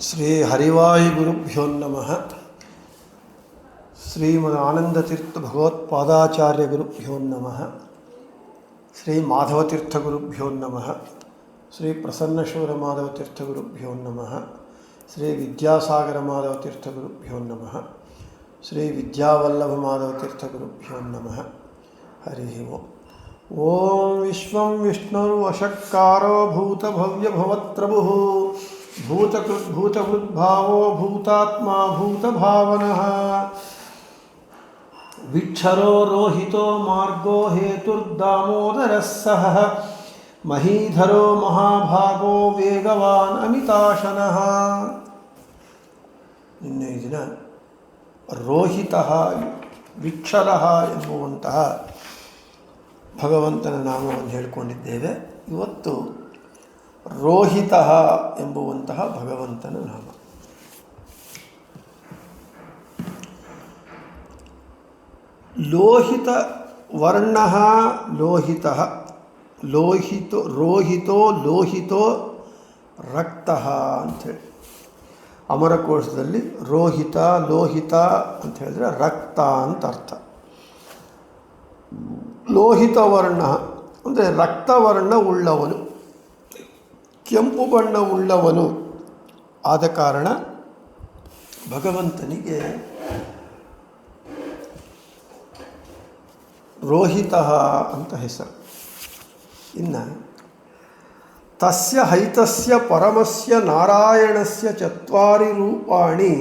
ಶ್ರೀ ಹರಿವಾಯುಗುರುಭ್ಯೋ ನಮಃ. ಶ್ರೀಮದ್ ಆನಂದತೀರ್ಥ ಭಗವತ್ಪಾದಾಚಾರ್ಯ ಗುರುಭ್ಯೋ ನಮಃ. ಶ್ರೀ ಮಾಧವತೀರ್ಥ ಗುರುಭ್ಯೋ ನಮಃ. ಶ್ರೀ ಪ್ರಸನ್ನಶೂರ ಮಾಧವತೀರ್ಥ ಗುರುಭ್ಯೋ ನಮಃ. ಶ್ರೀ ವಿದ್ಯಾಸಾಗರ ಮಾಧವತೀರ್ಥ ಗುರುಭ್ಯೋ ನಮಃ. ಶ್ರೀ ವಿದ್ಯಾವಲ್ಲಭ ಮಾಧವತೀರ್ಥ ಗುರುಭ್ಯೋ ನಮಃ. ಹರಿ ಓಂ. ಓಂ ವಿಶ್ವಂ ವಿಷ್ಣುರ್ವಶಕ್ಕಾರೋ ಭೂತಭವ್ಯಭವತ್ರಭುಃ ಭೂತಕೃದ್ಭೂತಭೃದ್ಭಾವೋ ಭೂತಾತ್ಮ ಭೂತಭಾವನಃ ವಿಕ್ಷರೋ ರೋಹಿತೋ ಮಾರ್ಗೋ ಹೇತುರ್ದಾಮೋದರಃ ಸಃ ಮಹೀಧರೋ ಮಹಾಭಾಗೋ ವೇಗವಾನ್ ಅಮಿತಾಶನಃ. ನಿನ್ನೆ ದಿನ ರೋಹಿತಃ ವಿಕ್ಷರಃ ಎಂಬುವಂತಹ ಭಗವಂತನ ನಾಮವನ್ನು ಹೇಳಿಕೊಂಡಿದ್ದೇವೆ. ಇವತ್ತು ರೋಹಿತಃ ಎಂಬುವಂತಹ ಭಗವಂತನ ನಾಮ. ಲೋಹಿತ ವರ್ಣಃ ಲೋಹಿತಃ ಲೋಹಿತೋ ರಕ್ತಃ ಅಂಥೇಳಿ ಅಮರಕೋಶದಲ್ಲಿ ರೋಹಿತ ಲೋಹಿತ ಅಂತ ಹೇಳಿದ್ರೆ ರಕ್ತ ಅಂತ ಅರ್ಥ. ಲೋಹಿತ ವರ್ಣ ಅಂದರೆ ರಕ್ತವರ್ಣ ಉಳ್ಳವನು, ಕೆಂಪು ಬಣ್ಣ ಉಳ್ಳವನು ಆದ ಕಾರಣ ಭಗವಂತನಿಗೆ ರೋಹಿತಃ ಅಂತ ಹೆಸರು. ಇನ್ನು ತಸ್ಯ ಹೈತಸ್ಯ ಪರಮಸ್ಯ ನಾರಾಯಣಸ್ಯ ಚತ್ವಾರಿ ರೂಪಾಣಿ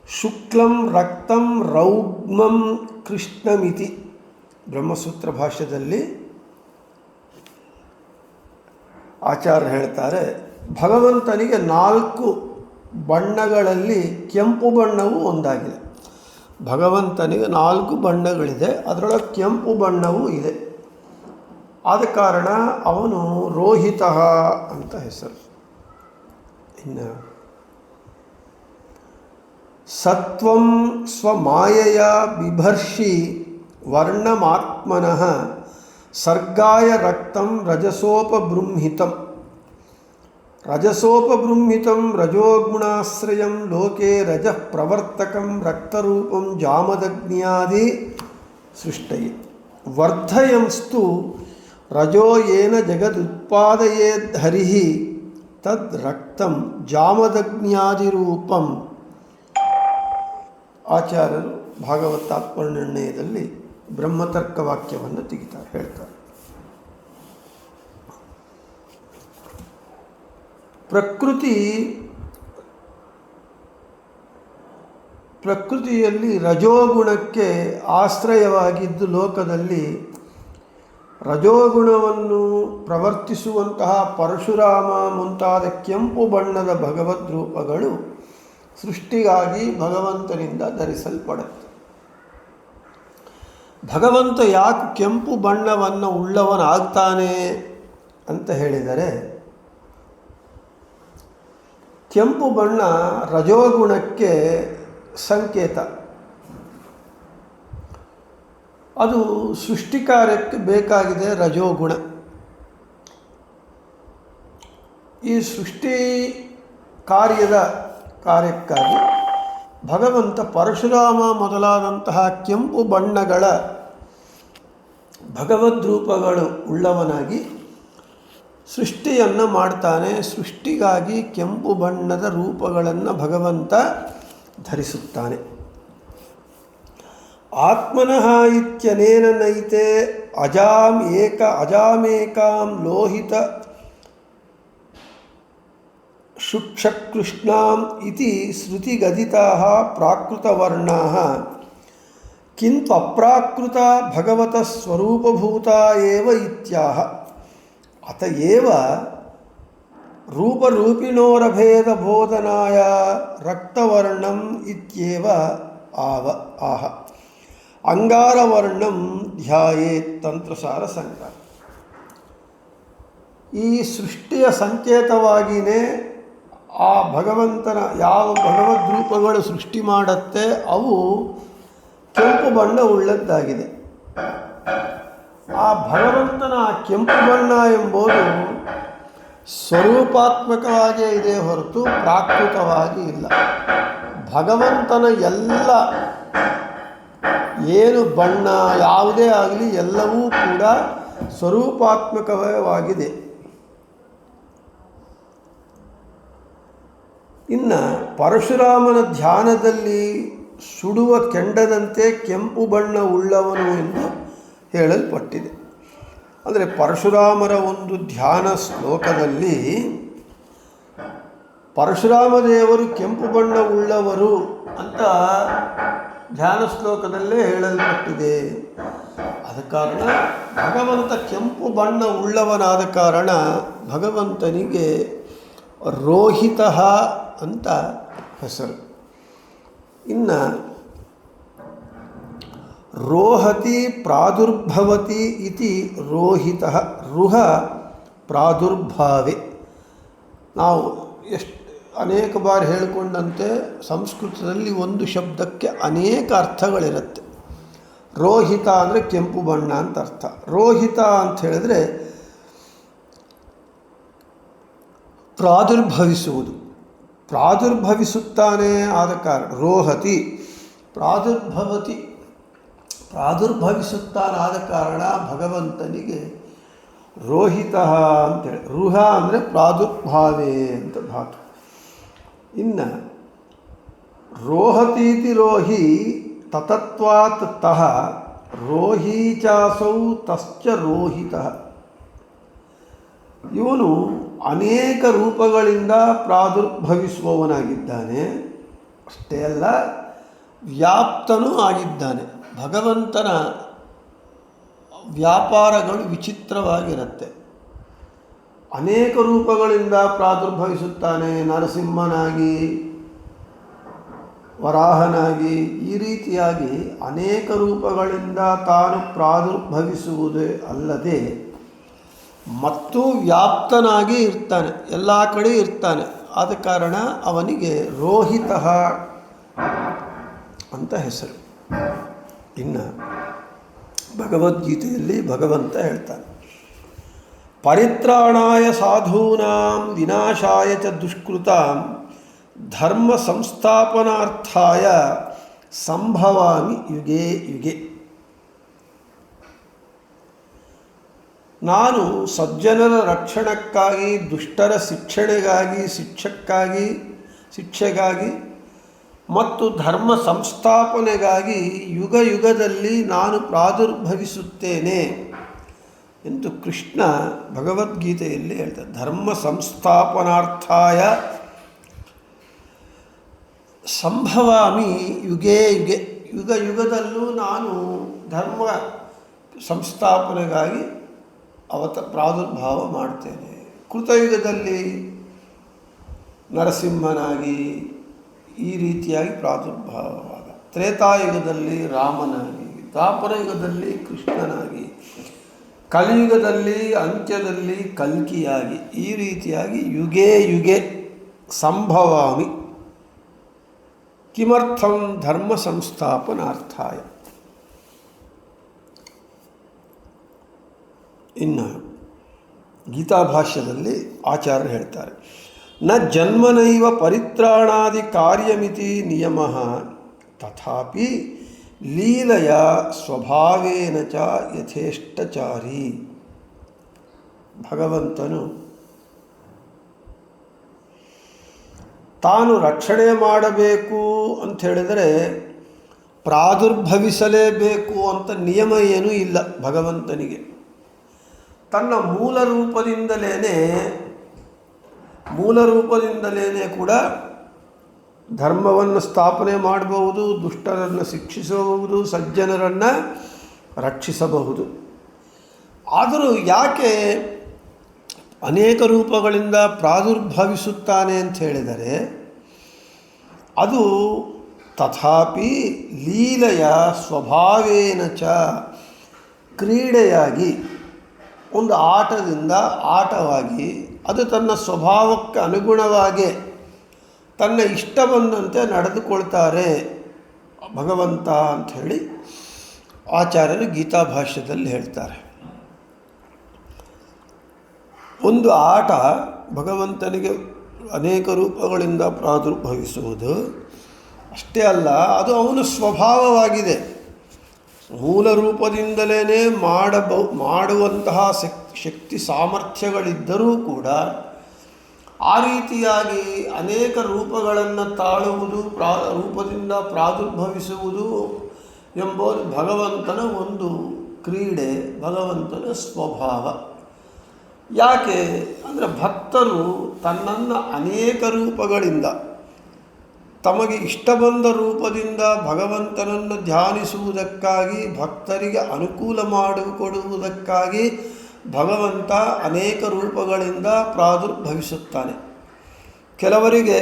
ಶುಕ್ಲಂ ರಕ್ತಂ ರೌಗ್ಮಂ ಕೃಷ್ಣಮಿತಿ. ಬ್ರಹ್ಮಸೂತ್ರ ಭಾಷ್ಯದಲ್ಲಿ ಆಚಾರ್ಯ ಹೇಳ್ತಾರೆ, ಭಗವಂತನಿಗೆ 4 ಬಣ್ಣಗಳಲ್ಲಿ ಕೆಂಪು ಬಣ್ಣವೂ ಒಂದಾಗಿದೆ. ಭಗವಂತನಿಗೆ 4 ಬಣ್ಣಗಳಿದೆ, ಅದರೊಳಗೆ ಕೆಂಪು ಬಣ್ಣವೂ ಇದೆ. ಆದ ಕಾರಣ ಅವನು ರೋಹಿತಃ ಅಂತ ಹೆಸರು. ಇನ್ನು ಸತ್ವಂ ಸ್ವಮಾಯೆಯ ಬಿಭರ್ಷಿ ವರ್ಣಮಾತ್ಮನಃ ಸರ್ಗಾಯ ರಕ್ತಂ ರಜಸೋಪಬೃಂಹಿತಂ. ರಜಸೋಪಬೃಂಹಿತಂ ರಜೋಗುಣಾಶ್ರಯಂ ಲೋಕೆ ರಜಃ ಪ್ರವರ್ತಕಂ ರಕ್ತರೂಪಂ ಜಾಮದಗ್ನ್ಯಾದಿ ಸೃಷ್ಟಯೇ ವರ್ಧಯಂಸ್ತು ರಜೋ ಯೇನ ಜಗದುತ್ಪಾದಯೇದ್ ಹರಿಃ ತದ್ ರಕ್ತಂ ಜಾಮದಗ್ನ್ಯಾದಿರೂಪಂ. ಆಚಾರ್ಯರು ಭಾಗವತ ತಾತ್ಪರ್ಯನಿರ್ಣಯದಲ್ಲಿ ಬ್ರಹ್ಮತರ್ಕ ವಾಕ್ಯವನ್ನು ತೆಗಿತಾರೆ, ಹೇಳ್ತಾರೆ. ಪ್ರಕೃತಿಯಲ್ಲಿ ರಜೋಗುಣಕ್ಕೆ ಆಶ್ರಯವಾಗಿದ್ದು ಲೋಕದಲ್ಲಿ ರಜೋಗುಣವನ್ನು ಪ್ರವರ್ತಿಸುವಂತಹ ಪರಶುರಾಮ ಮುಂತಾದ ಕೆಂಪು ಬಣ್ಣದ ಭಗವದ್ ರೂಪಗಳು ಸೃಷ್ಟಿಗಾಗಿ ಭಗವಂತನಿಂದ ಧರಿಸಲ್ಪಡುತ್ತೆ. ಭಗವಂತ ಯಾಕೆ ಕೆಂಪು ಬಣ್ಣವನ್ನು ಉಳ್ಳವನಾಗ್ತಾನೆ ಅಂತ ಹೇಳಿದರೆ, ಕೆಂಪು ಬಣ್ಣ ರಜೋಗುಣಕ್ಕೆ ಸಂಕೇತ. ಅದು ಸೃಷ್ಟಿ ಕಾರ್ಯಕ್ಕೆ ಬೇಕಾಗಿದೆ ರಜೋಗುಣ. ಈ ಸೃಷ್ಟಿ ಕಾರ್ಯಕ್ಕಾಗಿ ಭಗವಂತ ಪರಶುರಾಮ ಮೊದಲಾದಂತಹ ಕೆಂಪು ಬಣ್ಣಗಳ ಭಗವದ್ರೂಪಗಳು ಉಳ್ಳವನಾಗಿ ಸೃಷ್ಟಿಯನ್ನು ಮಾಡ್ತಾನೆ. ಸೃಷ್ಟಿಗಾಗಿ ಕೆಂಪು ಬಣ್ಣದ ರೂಪಗಳನ್ನು ಭಗವಂತ ಧರಿಸುತ್ತಾನೆ. ಆತ್ಮನಃ ಇತ್ಯನೇನ ನೈತೆ ಅಜಾಮೇಕಾಂ ಲೋಹಿತ ಶುಕ್ಷಕೃಷ್ಣಾಂ ಇತಿ ಶ್ರುತಿಗದಿತಾಃ ಪ್ರಾಕೃತವರ್ಣಾಃ ಕಿಂತು ಅಪ್ರಾಕೃತ ಭಗವತಃ ಸ್ವರೂಪಭೂತಾ ಏವ ಇತ್ಯಾಹ. ಅತಏವ ರೂಪರೂಪಿಣೋರಭೇದಬೋಧನಾಯ ರಕ್ತವರ್ಣಂ ಇತ್ಯೇವ ಆಹ ಅಂಗಾರವರ್ಣಂ ಧ್ಯಾಯೇತ್ ತಂತ್ರಸಾರ ಸಂಗ್ರಹ. ಈ ಸೃಷ್ಟಿಯ ಸಂಕೇತವಾಗಿಯೇ ಆ ಭಗವಂತನ ಯಾವ ಭಗವದ್ರೂಪಗಳು ಸೃಷ್ಟಿ ಮಾಡುತ್ತೆ ಅವು ಕೆಂಪು ಬಣ್ಣ ಉಳ್ಳದ್ದಾಗಿದೆ. ಆ ಭಗವಂತನ ಕೆಂಪು ಬಣ್ಣ ಎಂಬುದು ಸ್ವರೂಪಾತ್ಮಕವಾಗಿಯೇ ಇದೆ ಹೊರತು ಪ್ರಾಕೃತವಾಗಿ ಇಲ್ಲ. ಭಗವಂತನ ಎಲ್ಲ ಏನು ಬಣ್ಣ ಯಾವುದೇ ಆಗಲಿ ಎಲ್ಲವೂ ಕೂಡ ಸ್ವರೂಪಾತ್ಮಕವಾಗಿದೆ. ಇನ್ನು ಪರಶುರಾಮನ ಧ್ಯಾನದಲ್ಲಿ ಸುಡುವ ಕೆಂಡದಂತೆ ಕೆಂಪು ಬಣ್ಣ ಉಳ್ಳವನು ಎಂದು ಹೇಳಲ್ಪಟ್ಟಿದೆ. ಅಂದರೆ ಪರಶುರಾಮರ ಒಂದು ಧ್ಯಾನ ಶ್ಲೋಕದಲ್ಲಿ ಪರಶುರಾಮ ದೇವರು ಕೆಂಪು ಬಣ್ಣ ಉಳ್ಳವರು ಅಂತ ಧ್ಯಾನ ಶ್ಲೋಕದಲ್ಲೇ ಹೇಳಲ್ಪಟ್ಟಿದೆ. ಆದ ಕಾರಣ ಭಗವಂತ ಕೆಂಪು ಬಣ್ಣ ಉಳ್ಳವನಾದ ಕಾರಣ ಭಗವಂತನಿಗೆ ರೋಹಿತ ಅಂತ ಹೆಸರು. ಇನ್ನು ರೋಹತಿ ಪ್ರಾದುರ್ಭವತಿ ಇತಿ ರೋಹಿತ ರುಹ ಪ್ರಾದುರ್ಭಾವೆ. ನಾವು ಅನೇಕ ಬಾರಿ ಹೇಳಿಕೊಂಡಂತೆ ಸಂಸ್ಕೃತದಲ್ಲಿ ಒಂದು ಶಬ್ದಕ್ಕೆ ಅನೇಕ ಅರ್ಥಗಳಿರುತ್ತೆ. ರೋಹಿತ ಅಂದರೆ ಕೆಂಪು ಬಣ್ಣ ಅಂತ ಅರ್ಥ. ರೋಹಿತ ಅಂತ ಹೇಳಿದ್ರೆ ಪ್ರಾದುರ್ಭವಿಸುವುದು, ಪ್ರಾದುರ್ಭವಿಸುತ್ತಾನೆ ಆದ ಕಾರಣ ರೋಹತಿ ಪ್ರಾದುರ್ಭವಿಸುತ್ತಾನಾದ ಕಾರಣ ಭಗವಂತನಿಗೆ ರೋಹಿತ ಅಂತೇಳಿ. ರುಹ ಅಂದರೆ ಪ್ರಾದುರ್ಭಾವೇ ಅಂತ ಧಾತು. ಇನ್ನು ರೋಹತೀತಿ ರೋಹಿ ತತತ್ವಾತ್ ತಹ ರೋಹಿ ಚಾಸೌ ತಶ್ಚ ರೋಹಿತ. ಇವನು ಅನೇಕ ರೂಪಗಳಿಂದ ಪ್ರಾದುರ್ಭವಿಸುವವನಾಗಿದ್ದಾನೆ. ಅಷ್ಟೇ ಅಲ್ಲ, ವ್ಯಾಪ್ತನೂ ಆಗಿದ್ದಾನೆ. ಭಗವಂತನ ವ್ಯಾಪಾರಗಳು ವಿಚಿತ್ರವಾಗಿರುತ್ತೆ. ಅನೇಕ ರೂಪಗಳಿಂದ ಪ್ರಾದುರ್ಭವಿಸುತ್ತಾನೆ. ನರಸಿಂಹನಾಗಿ, ವರಾಹನಾಗಿ, ಈ ರೀತಿಯಾಗಿ ಅನೇಕ ರೂಪಗಳಿಂದ ತಾನು ಪ್ರಾದುರ್ಭವಿಸುವುದೇ ಅಲ್ಲದೆ ಮತ್ತು ವ್ಯಾಪ್ತನಾಗಿ ಇರ್ತಾನೆ, ಎಲ್ಲ ಕಡೆ ಇರ್ತಾನೆ. ಆದ ಕಾರಣ ಅವನಿಗೆ ರೋಹಿತ ಅಂತ ಹೆಸರು. ಇನ್ನು ಭಗವದ್ಗೀತೆಯಲ್ಲಿ ಭಗವಂತ ಹೇಳ್ತಾನೆ, ಪರಿತ್ರಾಣಾಯ ಸಾಧೂನಾಂ ವಿನಾಶಾಯ ಚ ದುಷ್ಕೃತಾಂ ಧರ್ಮ ಸಂಸ್ಥಾಪನಾರ್ಥಾಯ ಸಂಭವಾಮಿ ಯುಗೇ ಯುಗೆ. ನಾನು ಸಜ್ಜನರ ರಕ್ಷಣಕ್ಕಾಗಿ, ದುಷ್ಟರ ಶಿಕ್ಷೆಗಾಗಿ ಮತ್ತು ಧರ್ಮ ಸಂಸ್ಥಾಪನೆಗಾಗಿ ಯುಗ ಯುಗದಲ್ಲಿ ನಾನು ಪ್ರಾದುರ್ಭವಿಸುತ್ತೇನೆ ಎಂದು ಕೃಷ್ಣ ಭಗವದ್ಗೀತೆಯಲ್ಲಿ ಹೇಳ್ತಾರೆ. ಧರ್ಮ ಸಂಸ್ಥಾಪನಾರ್ಥಾಯ ಸಂಭವಾಮಿ ಯುಗೇ ಯುಗೆ. ಯುಗ ಯುಗದಲ್ಲೂ ನಾನು ಧರ್ಮ ಸಂಸ್ಥಾಪನೆಗಾಗಿ ಪ್ರಾದುರ್ಭಾವ ಮಾಡ್ತೇನೆ. ಕೃತಯುಗದಲ್ಲಿ ನರಸಿಂಹನಾಗಿ ಈ ರೀತಿಯಾಗಿ ಪ್ರಾದುರ್ಭಾವವಾಗ, ತ್ರೇತಾಯುಗದಲ್ಲಿ ರಾಮನಾಗಿ, ದ್ವಾಪರಯುಗದಲ್ಲಿ ಕೃಷ್ಣನಾಗಿ, ಕಲಿಯುಗದಲ್ಲಿ ಅಂತ್ಯದಲ್ಲಿ ಕಲ್ಕಿಯಾಗಿ, ಈ ರೀತಿಯಾಗಿ ಯುಗೇ ಯುಗೆ ಸಂಭವಾಮಿ. ಕಿಮರ್ಥಂ ಧರ್ಮ ಸಂಸ್ಥಾಪನಾರ್ಥಾಯ. ಇನ್ನು ಗೀತಾಭಾಷ್ಯದಲ್ಲಿ ಆಚಾರ್ಯರು ಹೇಳ್ತಾರೆ, ನ ಜನ್ಮನೈವ ಪರಿತ್ರಾಣಾದಿ ಕಾರ್ಯಮಿತಿ ನಿಯಮಃ ತಥಾಪಿ ಲೀಲೆಯ ಸ್ವಭಾವೇನ ಚ ಯಥೇಷ್ಟಚಾರಿ. ಭಗವಂತನು ತಾನು ರಕ್ಷಣೆ ಮಾಡಬೇಕು ಅಂತ ಹೇಳಿದರೆ ಪ್ರಾದುರ್ಭವಿಸಲೇಬೇಕು ಅಂತ ನಿಯಮ ಏನೂ ಇಲ್ಲ ಭಗವಂತನಿಗೆ. ತನ್ನ ಮೂಲ ರೂಪದಿಂದಲೇ ಕೂಡ ಧರ್ಮವನ್ನು ಸ್ಥಾಪನೆ ಮಾಡಬಹುದು, ದುಷ್ಟರನ್ನು ಶಿಕ್ಷಿಸಬಹುದು, ಸಜ್ಜನರನ್ನು ರಕ್ಷಿಸಬಹುದು. ಆದರೂ ಯಾಕೆ ಅನೇಕ ರೂಪಗಳಿಂದ ಪ್ರಾದುರ್ಭವಿಸುತ್ತಾನೆ ಅಂತ ಹೇಳಿದರೆ, ಅದು ತಥಾಪಿ ಲೀಲೆಯ ಸ್ವಭಾವೇನ ಚ, ಕ್ರೀಡೆಯಾಗಿ, ಒಂದು ಆಟವಾಗಿ ಅದು ತನ್ನ ಸ್ವಭಾವಕ್ಕೆ ಅನುಗುಣವಾಗಿ ತನ್ನ ಇಷ್ಟ ಬಂದಂತೆ ನಡೆದುಕೊಳ್ತಾರೆ ಭಗವಂತ ಅಂಥೇಳಿ ಆಚಾರ್ಯರು ಗೀತಾಭಾಷ್ಯದಲ್ಲಿ ಹೇಳ್ತಾರೆ. ಒಂದು ಆಟ ಭಗವಂತನಿಗೆ ಅನೇಕ ರೂಪಗಳಿಂದ ಪ್ರಾದುರ್ಭವಿಸುವುದು ಅಷ್ಟೇ ಅಲ್ಲ, ಅದು ಅವನ ಸ್ವಭಾವವಾಗಿದೆ. ಮೂಲ ರೂಪದಿಂದಲೇ ಮಾಡುವಂತಹ ಶಕ್ತಿ ಸಾಮರ್ಥ್ಯಗಳಿದ್ದರೂ ಕೂಡ ಆ ರೀತಿಯಾಗಿ ಅನೇಕ ರೂಪಗಳನ್ನು ತಾಳುವುದು, ರೂಪದಿಂದ ಪ್ರಾದುರ್ಭವಿಸುವುದು ಎಂಬುದು ಭಗವಂತನ ಒಂದು ಕ್ರೀಡೆ, ಭಗವಂತನ ಸ್ವಭಾವ. ಯಾಕೆ ಅಂದರೆ ಭಕ್ತರು ತನ್ನನ್ನು ಅನೇಕ ರೂಪಗಳಿಂದ ತಮಗೆ ಇಷ್ಟ ಬಂದ ರೂಪದಿಂದ ಭಗವಂತನನ್ನು ಧ್ಯಾನಿಸುವುದಕ್ಕಾಗಿ, ಭಕ್ತರಿಗೆ ಅನುಕೂಲ ಮಾಡಿಕೊಡುವುದಕ್ಕಾಗಿ ಭಗವಂತ ಅನೇಕ ರೂಪಗಳಿಂದ ಪ್ರಾದುರ್ಭವಿಸುತ್ತಾನೆ. ಕೆಲವರಿಗೆ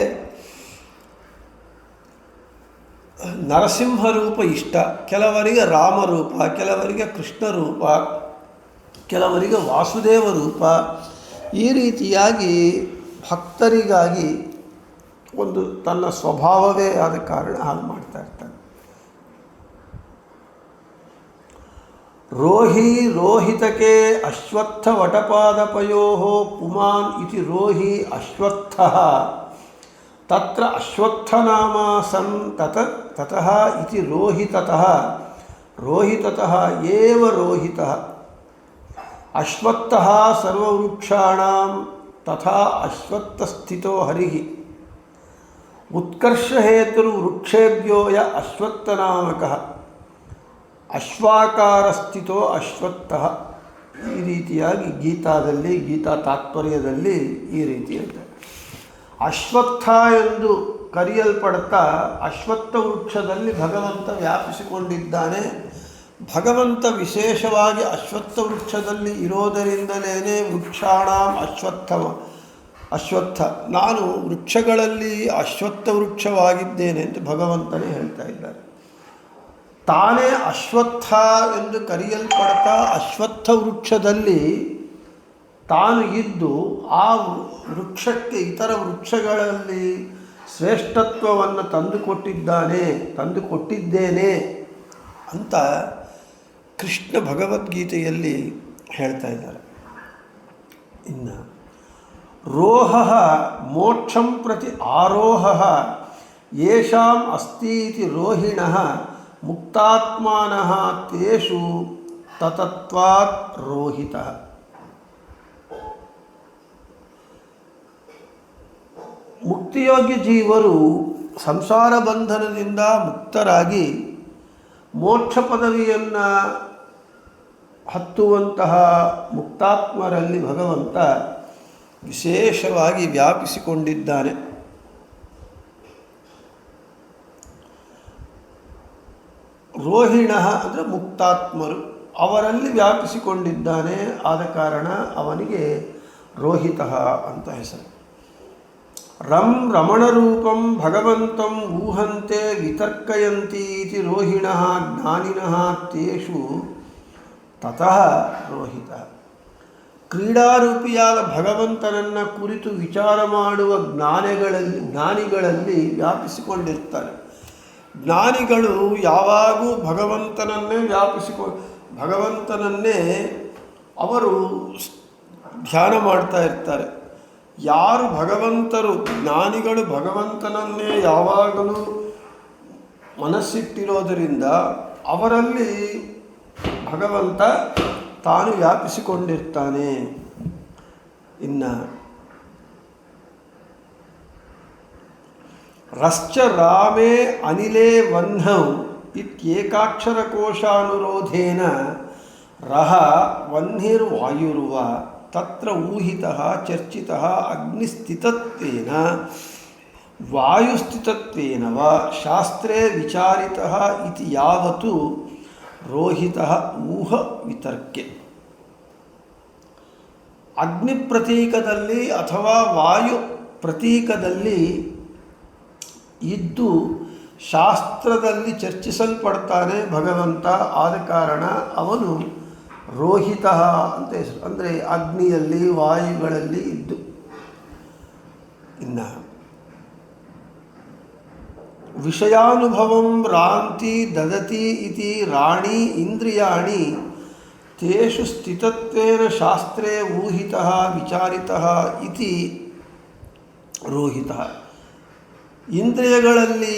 ನರಸಿಂಹ ರೂಪ ಇಷ್ಟ, ಕೆಲವರಿಗೆ ರಾಮರೂಪ, ಕೆಲವರಿಗೆ ಕೃಷ್ಣ ರೂಪ, ಕೆಲವರಿಗೆ ವಾಸುದೇವ ರೂಪ. ಈ ರೀತಿಯಾಗಿ ಭಕ್ತರಿಗಾಗಿ ಒಂದು ತನ್ನ ಸ್ವಭಾವವೇ ಆದ ಕಾರಣ ಹಾಗೆ ಮಾಡ್ತಾ ಇರ್ತಾನೆ. ರೋಹಿ ರೋಹಿತಕೆ ಅಶ್ವತ್ಥ ವಟಪಾದಪಯೋ ಪುಮಾನ್ ಇತಿ ರೋಹಿ ಅಶ್ವತ್ಥ ತತ್ರ ಅಶ್ವತ್ಥನಾಮ ಸನ್ ತತಃ ಇತಿ ರೋಹಿತತಃ ರೋಹಿತತಃ ಏವ ರೋಹಿತಃ ಅಶ್ವತ್ಥಃ ಸರ್ವವೃಕ್ಷಾಣಾಂ ತಥಾ ಅಶ್ವತ್ಥಸ್ಥಿತೋ ಹರಿಃ ಉತ್ಕರ್ಷಹೇತುರ್ವೃಕ್ಷೇಭ್ಯೋ ಯ ಅಶ್ವತ್ಥನಾಮಕಃ ಅಶ್ವಾಕಾರಸ್ಥಿತೋ ಅಶ್ವತ್ಥಃ. ಈ ರೀತಿಯಾಗಿ ಗೀತಾ ತಾತ್ಪರ್ಯದಲ್ಲಿ ಈ ರೀತಿ ಹೇಳ್ತಾರೆ. ಅಶ್ವತ್ಥ ಎಂದು ಕರೆಯಲ್ಪಡ್ತಾ ಅಶ್ವತ್ಥ ವೃಕ್ಷದಲ್ಲಿ ಭಗವಂತ ವ್ಯಾಪಿಸಿಕೊಂಡಿದ್ದಾನೆ. ಭಗವಂತ ವಿಶೇಷವಾಗಿ ಅಶ್ವತ್ಥ ವೃಕ್ಷದಲ್ಲಿ ಇರೋದರಿಂದಲೇ ವೃಕ್ಷಾಣಾಂ ಅಶ್ವತ್ಥ, ನಾನು ವೃಕ್ಷಗಳಲ್ಲಿ ಅಶ್ವತ್ಥ ವೃಕ್ಷವಾಗಿದ್ದೇನೆ ಅಂತ ಭಗವಂತನೇ ಹೇಳ್ತಾ ಇದ್ದಾರೆ. ತಾನೇ ಅಶ್ವತ್ಥ ಎಂದು ಕರೆಯಲ್ಪಡ್ತಾ ಅಶ್ವತ್ಥ ವೃಕ್ಷದಲ್ಲಿ ತಾನು ಇದ್ದು ಆ ವೃಕ್ಷಕ್ಕೆ ಇತರ ವೃಕ್ಷಗಳಲ್ಲಿ ಶ್ರೇಷ್ಠತ್ವವನ್ನು ತಂದುಕೊಟ್ಟಿದ್ದೇನೆ ಅಂತ ಕೃಷ್ಣ ಭಗವದ್ಗೀತೆಯಲ್ಲಿ ಹೇಳ್ತಾ ಇದ್ದಾರೆ. ಇನ್ನು ರೋಹ ಮೋಕ್ಷಂ ಪ್ರತಿ ಆರೋಹ ಯೇಷಾಂ ಅಸ್ತಿ ಇತಿ ರೋಹಿಣಃ ಮುಕ್ತಾತ್ಮಾನಃ ತೇಷು ತತತ್ವಾತ್ ರೋಹಿತಃ. ಮುಕ್ತಿಯೋಗ್ಯ ಜೀವರು ಸಂಸಾರ ಬಂಧನದಿಂದ ಮುಕ್ತರಾಗಿ ಮೋಕ್ಷ ಪದವಿಯನ್ನು ಹತ್ತುವಂತಹ ಮುಕ್ತಾತ್ಮರಲ್ಲಿ ಭಗವಂತ ವಿಶೇಷವಾಗಿ ವ್ಯಾಪಿಸಿಕೊಂಡಿದ್ದಾನೆ. ರೋಹಿಣ ಅಂದರೆ ಮುಕ್ತಾತ್ಮರು, ಅವರಲ್ಲಿ ವ್ಯಾಪಿಸಿಕೊಂಡಿದ್ದಾನೆ. ಆದ ಕಾರಣ ಅವನಿಗೆ ರೋಹಿತ ಅಂತ ಹೆಸರು. ರಮಣರೂಪಂ ಭಗವಂತಂ ಊಹಂತೆ ವಿತರ್ಕಯಂತಿ ಇತಿ ರೋಹಿಣಃ ಜ್ಞಾನಿನಃ ತೇಷು ತತಃ ರೋಹಿತ. ಕ್ರೀಡಾರೂಪಿಯಾದ ಭಗವಂತನನ್ನು ಕುರಿತು ವಿಚಾರ ಮಾಡುವ ಜ್ಞಾನಿಗಳಲ್ಲಿ ವ್ಯಾಪಿಸಿಕೊಂಡಿರ್ತಾರೆ. ಜ್ಞಾನಿಗಳು ಯಾವಾಗೂ ಭಗವಂತನನ್ನೇ ಅವರು ಧ್ಯಾನ ಮಾಡ್ತಾ ಇರ್ತಾರೆ. ಯಾರು ಜ್ಞಾನಿಗಳು ಭಗವಂತನನ್ನೇ ಯಾವಾಗಲೂ ಮನಸ್ಸಿಟ್ಟಿರೋದರಿಂದ ಅವರಲ್ಲಿ ಭಗವಂತ ತಾನು ವ್ಯಾಪಿಸಿಕೊಂಡಿರ್ತಾನೆ. ಇನ್ನು ರಶ್ಚ ರಾಮೇ ಅನಿಲೇ ವಹ್ನೌ ಇತ್ಯೇಕಾಕ್ಷರಕೋಶಾನುರೋಧೇನ ರಹ ವಹ್ನಿರ್ವಾಯುರ್ವ ತತ್ರ ಊಹಿತಃ ಚರ್ಚಿತಃ ಅಗ್ನಿಸ್ಥಿತತ್ವೇನ ವಾಯುಸ್ಥಿತತ್ವೇನ ವ ಶಾಸ್ತ್ರೇ ವಿಚಾರಿತಃ ಇತಿ ಯಾವತ್ತು ರೋಹಿತಃ ಊಹ ವಿತರ್ಕೆ. ಅಗ್ನಿ ಪ್ರತೀಕದಲ್ಲಿ ಅಥವಾ ವಾಯು ಪ್ರತೀಕದಲ್ಲಿ ಇದ್ದು ಶಾಸ್ತ್ರದಲ್ಲಿ ಚರ್ಚಿಸಲ್ಪಡ್ತಾನೆ ಭಗವಂತ. ಆದ ಕಾರಣ ಅವನು ರೋಹಿತ ಅಂತ ಹೆಸರು. ಅಂದರೆ ಅಗ್ನಿಯಲ್ಲಿ ವಾಯುಗಳಲ್ಲಿ ಇದ್ದು. ಇನ್ನು ವಿಷಯಾನುಭವಂ ರಾಂತಿ ದದತಿ ಇತಿ ರಾಣಿ ಇಂದ್ರಿಯಾಣಿ ತೇಷು ಸ್ಥಿತತ್ವೇನ ಶಾಸ್ತ್ರೇ ಊಹಿತಃ ವಿಚಾರಿತಃ ಇತಿ ರೋಹಿತಃ. ಇಂದ್ರಿಯಗಳಲ್ಲಿ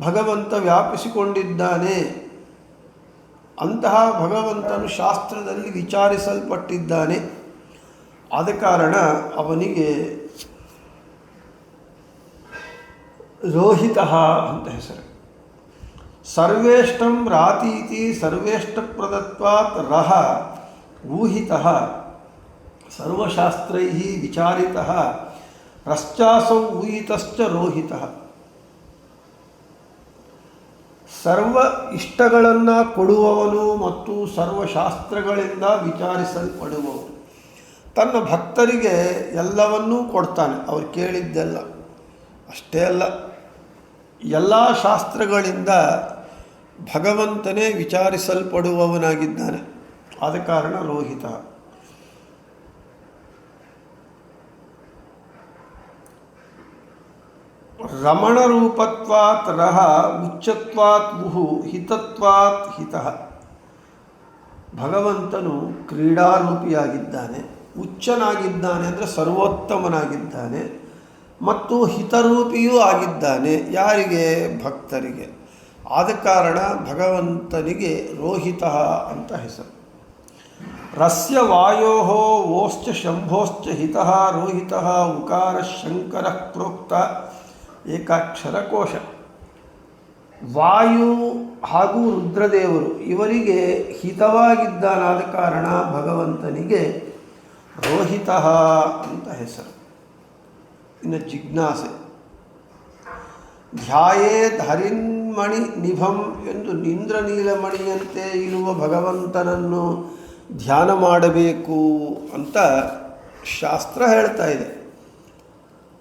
ಭಗವಂತ ವ್ಯಾಪಿಸಿಕೊಂಡಿದ್ದಾನೆ, ಅಂತಹ ಭಗವಂತನು ಶಾಸ್ತ್ರದಲ್ಲಿ ವಿಚಾರಿಸಲ್ಪಟ್ಟಿದ್ದಾನೆ. ಆದ ಕಾರಣ ಅವನಿಗೆ ರೋಹಿತಃ ಅಂತ ಹೆಸರು. ಸರ್ವೇಷ್ಟಂ ರಾತೀತಿ ಸರ್ವೇಷ್ಟ ಪ್ರದತ್ವಾತ್ ರಹ ಊಹಿತಃ ಸರ್ವಶಾಸ್ತ್ರೈಃ ವಿಚಾರಿತಃ ರಶ್ಚಾಸೌ ಊಹಿತಶ್ಚ ರೋಹಿತಃ. ಸರ್ವ ಇಷ್ಟಗಳನ್ನು ಕೊಡುವವನು ಮತ್ತು ಸರ್ವಶಾಸ್ತ್ರಗಳಿಂದ ವಿಚಾರಿಸಲ್ಪಡುವವನು. ತನ್ನ ಭಕ್ತರಿಗೆ ಎಲ್ಲವನ್ನೂ ಕೊಡ್ತಾನೆ, ಅವ್ರು ಕೇಳಿದ್ದೆಲ್ಲ. ಅಷ್ಟೇ ಅಲ್ಲ, ಎಲ್ಲ ಶಾಸ್ತ್ರಗಳಿಂದ ಭಗವಂತನೇ ವಿಚಾರಿಸಲ್ಪಡುವವನಾಗಿದ್ದಾನೆ. ಆದ ಕಾರಣ ರೋಹಿತ. ರಮಣರೂಪತ್ವಾತ್ ರಹ ಉಚ್ಚತ್ವಾತ್ ವುಹು ಹಿತತ್ವಾತ್ ಹಿತಃ. ಭಗವಂತನು ಕ್ರೀಡಾರೂಪಿಯಾಗಿದ್ದಾನೆ, ಉಚ್ಚನಾಗಿದ್ದಾನೆ ಅಂದರೆ ಸರ್ವೋತ್ತಮನಾಗಿದ್ದಾನೆ, ಮತ್ತು ಹಿತರೂಪಿಯೂ ಆಗಿದ್ದಾನೆ. ಯಾರಿಗೆ? ಭಕ್ತರಿಗೆ. ಆದ ಕಾರಣ ಭಗವಂತನಿಗೆ ರೋಹಿತಃ ಅಂತ ಹೆಸರು. ರಸ್ಯ ವಾಯೋ ಓಶ್ಚ ಶಂಭೋಶ್ಚ ಹಿತಃ ರೋಹಿತಃ ಉಕಾರ ಶಂಕರ ಪ್ರೋಕ್ತ ಏಕಾಕ್ಷರ ಕೋಶ. ವಾಯು ಹಾಗೂ ರುದ್ರದೇವರು ಇವರಿಗೆ ಹಿತವಾಗಿದ್ದಾನಾದ ಕಾರಣ ಭಗವಂತನಿಗೆ ರೋಹಿತಃ ಅಂತ ಹೆಸರು. ಇನ್ನು ಜಿಜ್ಞಾಸೆ. ಧ್ಯಾಯೇದ್ ಹರಿನ್ಮಣಿ ನಿಭಂ ಎಂದು ಇಂದ್ರನೀಲಮಣಿಯಂತೆ ಇರುವ ಭಗವಂತನನ್ನು ಧ್ಯಾನ ಮಾಡಬೇಕು ಅಂತ ಶಾಸ್ತ್ರ ಹೇಳ್ತಾ ಇದೆ.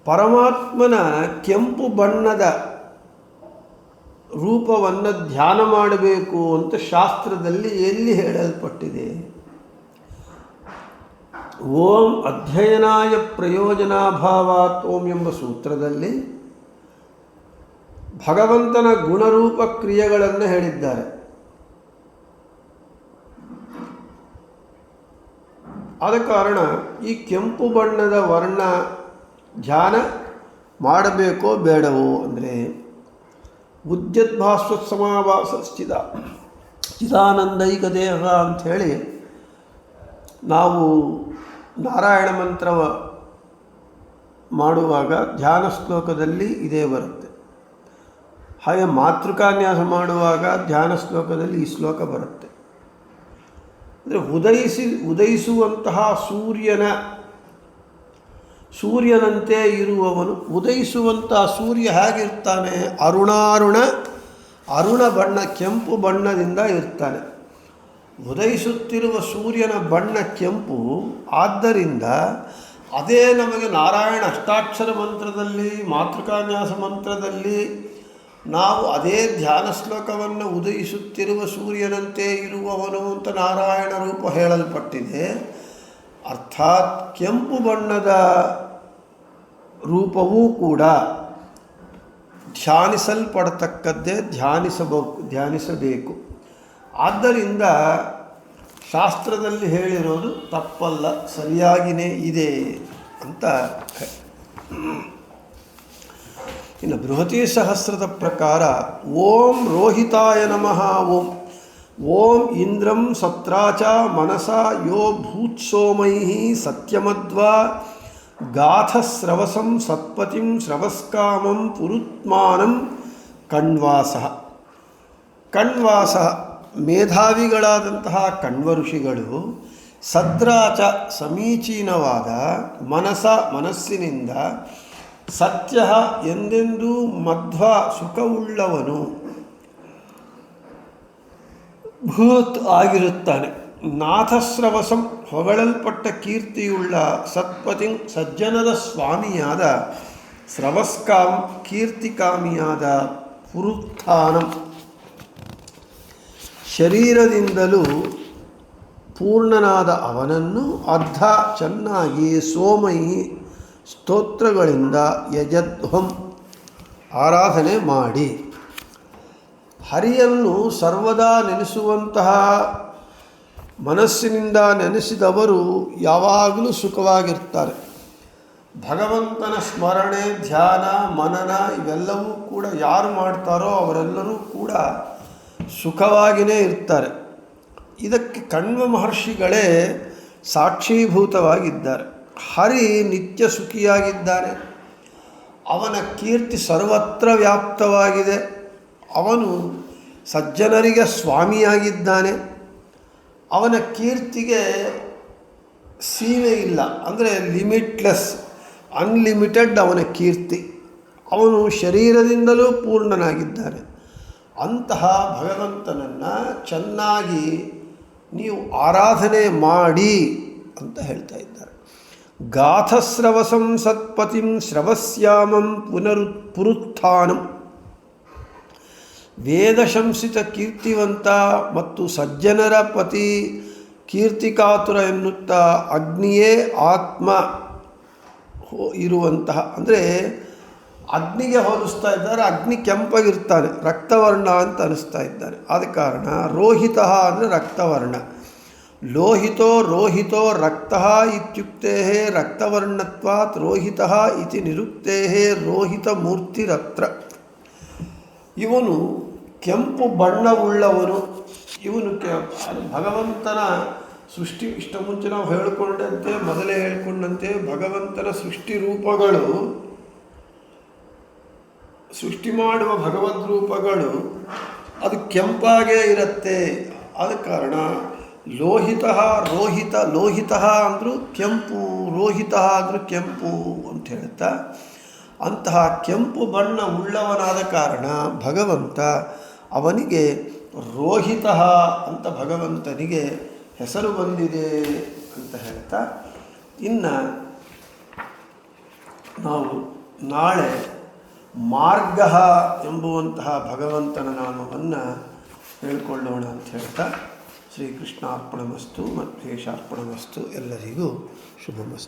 ಪರಮಾತ್ಮನ ಕೆಂಪು ಬಣ್ಣದ ರೂಪವನ್ನು ಧ್ಯಾನ ಮಾಡಬೇಕು ಅಂತ ಶಾಸ್ತ್ರದಲ್ಲಿ ಎಲ್ಲಿ ಹೇಳಲ್ಪಟ್ಟಿದೆ? ಓಂ ಅಧ್ಯಯನಾಯ ಪ್ರಯೋಜನಾಭಾವಾತ್ ಓಂ ಎಂಬ ಸೂತ್ರದಲ್ಲಿ ಭಗವಂತನ ಗುಣರೂಪ ಕ್ರಿಯೆಗಳನ್ನು ಹೇಳಿದ್ದಾರೆ. ಆದ ಕಾರಣ ಈ ಕೆಂಪು ಬಣ್ಣದ ವರ್ಣ ಧ್ಯಾನ ಮಾಡಬೇಕೋ ಬೇಡವೋ ಅಂದರೆ ಉದ್ಯದ್ಭಾಸ್ವತ್ ಸಮಾವಾಸ ಚಿದಾನಂದೈಕ ದೇಹ ಅಂಥೇಳಿ ನಾವು ನಾರಾಯಣ ಮಂತ್ರ ಮಾಡುವಾಗ ಧ್ಯಾನ ಶ್ಲೋಕದಲ್ಲಿ ಇದೇ ಬರುತ್ತೆ. ಹಾಗೆ ಮಾತೃಕಾನ್ಯಾಸ ಮಾಡುವಾಗ ಧ್ಯಾನ ಶ್ಲೋಕದಲ್ಲಿ ಈ ಶ್ಲೋಕ ಬರುತ್ತೆ. ಅಂದರೆ ಉದಯಿಸುವಂತಹ ಸೂರ್ಯನಂತೆ ಇರುವವನು. ಉದಯಿಸುವಂತಹ ಸೂರ್ಯ ಹೇಗಿರ್ತಾನೆ? ಅರುಣ ಬಣ್ಣ, ಕೆಂಪು ಬಣ್ಣದಿಂದ ಇರ್ತಾನೆ. ಉದಯಿಸುತ್ತಿರುವ ಸೂರ್ಯನ ಬಣ್ಣ ಕೆಂಪು. ಆದ್ದರಿಂದ ಅದೇ ನಮಗೆ ನಾರಾಯಣ ಅಷ್ಟಾಕ್ಷರ ಮಂತ್ರದಲ್ಲಿ, ಮಾತೃಕಾನ್ಯಾಸ ಮಂತ್ರದಲ್ಲಿ ನಾವು ಅದೇ ಧ್ಯಾನ ಶ್ಲೋಕವನ್ನು ಉದಯಿಸುತ್ತಿರುವ ಸೂರ್ಯನಂತೆ ಇರುವವನು ಅಂತ ನಾರಾಯಣ ರೂಪ ಹೇಳಲ್ಪಟ್ಟಿದೆ. ಅರ್ಥಾತ್ ಕೆಂಪು ಬಣ್ಣದ ರೂಪವೂ ಕೂಡ ಧ್ಯಾನಿಸಲ್ಪಡತಕ್ಕದ್ದೇ, ಧ್ಯಾನಿಸಬೇಕು. ಆದ್ದರಿಂದ ಶಾಸ್ತ್ರದಲ್ಲಿ ಹೇಳಿರೋದು ತಪ್ಪಲ್ಲ, ಸರಿಯಾಗಿಯೇ ಇದೆ ಅಂತ. ಇನ್ನು ಬೃಹತಿ ಸಹಸ್ರದ ಪ್ರಕಾರ ಓಂ ರೋಹಿತಾಯ ನಮಃ ಓಂ. ಓಂ ಇಂದ್ರಂ ಸತ್ರಾಚ ಮನಸ ಯೋ ಭೂತ್ಸೋಮೈ ಸತ್ಯಮದ್ವಾ ಗಾಥಸ್ರವಸಂ ಸತ್ಪತಿಂ ಸ್ರವಸ್ಕಾಮಂ ಪುರುತ್ಮಾನಂ ಕಣ್ವಾಸ. ಮೇಧಾವಿಗಳಾದಂತಹ ಕಣ್ವ ಋಷಿಗಳು ಸದ್ರಾಚ ಸಮೀಚೀನವಾದ ಮನಸ್ಸಿನಿಂದ ಸತ್ಯ ಎಂದೆಂದೂ ಮಧ್ವ ಸುಖವುಳ್ಳವನು ಭೂತ್ ಆಗಿರುತ್ತಾನೆ. ನಾಥಸ್ರವಸಂ ಹೊಗಳಲ್ಪಟ್ಟ ಕೀರ್ತಿಯುಳ್ಳ ಸತ್ಪತಿ ಸಜ್ಜನದ ಸ್ವಾಮಿಯಾದ ಸ್ರವಸ್ಕಾಂ ಕೀರ್ತಿಕಾಮಿಯಾದ ಪುರುತ್ಥಾನಂ ಶರೀರದಿಂದಲೂ ಪೂರ್ಣನಾದ ಅವನನ್ನು ಅರ್ಧ ಚೆನ್ನಾಗಿ ಸೋಮೈ ಸ್ತೋತ್ರಗಳಿಂದ ಯಜಧ್ವಂ ಆರಾಧನೆ ಮಾಡಿ ಹರಿಯನ್ನು ಸರ್ವದಾ ನೆನೆಸುವಂತಹ ಮನಸ್ಸಿನಿಂದ ನೆನೆಸಿದವರು ಯಾವಾಗಲೂ ಸುಖವಾಗಿರ್ತಾರೆ. ಭಗವಂತನ ಸ್ಮರಣೆ, ಧ್ಯಾನ, ಮನನ ಇವೆಲ್ಲವೂ ಕೂಡ ಯಾರು ಮಾಡ್ತಾರೋ ಅವರೆಲ್ಲರೂ ಕೂಡ ಸುಖವಾಗಿಯೇ ಇರ್ತಾರೆ. ಇದಕ್ಕೆ ಕಣ್ವ ಮಹರ್ಷಿಗಳೇ ಸಾಕ್ಷೀಭೂತವಾಗಿದ್ದಾರೆ. ಹರಿ ನಿತ್ಯ ಸುಖಿಯಾಗಿದ್ದಾನೆ. ಅವನ ಕೀರ್ತಿ ಸರ್ವತ್ರ ವ್ಯಾಪ್ತವಾಗಿದೆ. ಅವನು ಸಜ್ಜನರಿಗೆ ಸ್ವಾಮಿಯಾಗಿದ್ದಾನೆ. ಅವನ ಕೀರ್ತಿಗೆ ಸೀಮೆ ಇಲ್ಲ, ಅಂದರೆ ಲಿಮಿಟ್ಲೆಸ್, ಅನ್ಲಿಮಿಟೆಡ್ ಅವನ ಕೀರ್ತಿ. ಅವನು ಶರೀರದಿಂದಲೂ ಪೂರ್ಣನಾಗಿದ್ದಾನೆ. ಅಂತಹ ಭಗವಂತನನ್ನು ಚೆನ್ನಾಗಿ ನೀವು ಆರಾಧನೆ ಮಾಡಿ ಅಂತ ಹೇಳ್ತಾ ಇದ್ದಾರೆ. ಗಾಥಸ್ರವಸಂ ಸತ್ಪತಿಂ ಶ್ರವಸ್ಯಾಮಂ ಪುರುತ್ಥಾನಂ. ವೇದಶಂಸಿತ ಕೀರ್ತಿವಂತ ಮತ್ತು ಸಜ್ಜನರ ಪತಿ ಕೀರ್ತಿಕಾತುರ ಎನ್ನುತ್ತಾ ಅಗ್ನಿಯೇ ಆತ್ಮ ಇರುವಂತಹ, ಅಂದರೆ ಅಗ್ನಿಗೆ ಹೋಲಿಸ್ತಾ ಇದ್ದಾರೆ. ಅಗ್ನಿ ಕೆಂಪಾಗಿರ್ತಾನೆ, ರಕ್ತವರ್ಣ ಅಂತ ಅನಿಸ್ತಾ ಇದ್ದಾರೆ. ಆದ ಕಾರಣ ರೋಹಿತ ಅಂದರೆ ರಕ್ತವರ್ಣ. ಲೋಹಿತೋ ರೋಹಿತೋ ರಕ್ತಃ ಇತ್ಯುಕ್ತೆ ರಕ್ತವರ್ಣತ್ವಾತ್ ರೋಹಿತಃ ಇತಿ ನಿರುಕ್ತೆ ರೋಹಿತ ಮೂರ್ತಿರತ್ರ. ಇವನು ಕೆಂಪು ಬಣ್ಣವುಳ್ಳವನು. ಇವನು ಭಗವಂತನ ಸೃಷ್ಟಿ, ಇಷ್ಟ ಮುಂಚೆ ನಾವು ಹೇಳಿಕೊಂಡಂತೆ, ಮೊದಲೇ ಹೇಳಿಕೊಂಡಂತೆ ಭಗವಂತನ ಸೃಷ್ಟಿ ರೂಪಗಳು, ಸೃಷ್ಟಿ ಮಾಡುವ ಭಗವದ್ ರೂಪಗಳು ಅದು ಕೆಂಪಾಗೇ ಇರುತ್ತೆ. ಆದ ಕಾರಣ ಲೋಹಿತ ರೋಹಿತ, ಲೋಹಿತ ಅಂದರೂ ಕೆಂಪು, ರೋಹಿತ ಅಂದರೂ ಕೆಂಪು ಅಂತ ಹೇಳ್ತಾ, ಅಂತಹ ಕೆಂಪು ಬಣ್ಣ ಉಳ್ಳವನಾದ ಕಾರಣ ಭಗವಂತ ಅವನಿಗೆ ರೋಹಿತ ಅಂತ ಭಗವಂತನಿಗೆ ಹೆಸರು ಬಂದಿದೆ ಅಂತ ಹೇಳ್ತಾ, ಇನ್ನು ನಾವು ನಾಳೆ ಮಾರ್ಗ ಎಂಬುವಂತಹ ಭಗವಂತನ ನಾಮವನ್ನು ಹೇಳಿಕೊಳ್ಳೋಣ ಅಂತ ಹೇಳ್ತಾ, ಶ್ರೀಕೃಷ್ಣಾರ್ಪಣಮಸ್ತು ಮಧ್ವೇಶಾರ್ಪಣಮಸ್ತು. ಎಲ್ಲರಿಗೂ ಶುಭಮಸ್ತು.